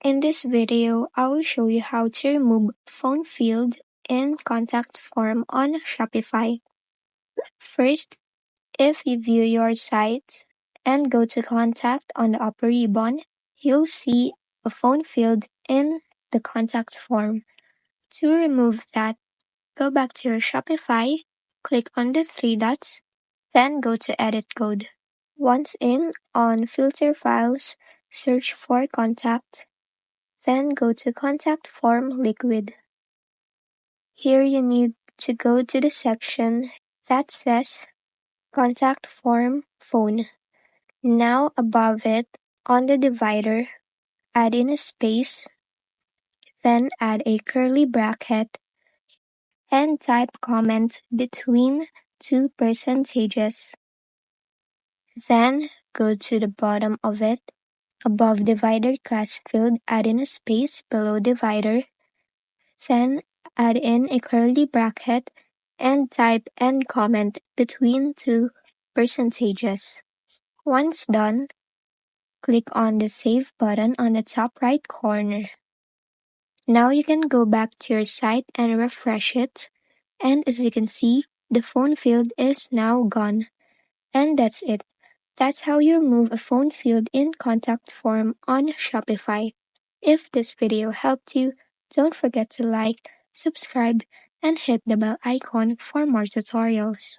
In this video, I will show you how to remove phone field in contact form on Shopify. First, if you view your site and go to contact on the upper ribbon, you'll see a phone field in the contact form. To remove that, go back to your Shopify, click on the three dots, then go to Edit Code. Once in, on Filter Files, search for Contact, then go to Contact Form Liquid. Here you need to go to the section that says Contact Form Phone. Now above it, on the divider, add in a space, then add a curly bracket, and type comment between two percentages. Then go to the bottom of it. Above divider class field, add in a space below divider, then add in a curly bracket and type end comment between two percentages. Once done, click on the Save button on the top right corner. Now you can go back to your site and refresh it, and as you can see, the phone field is now gone. And that's it. That's how you remove a phone field in contact form on Shopify. If this video helped you, don't forget to like, subscribe, and hit the bell icon for more tutorials.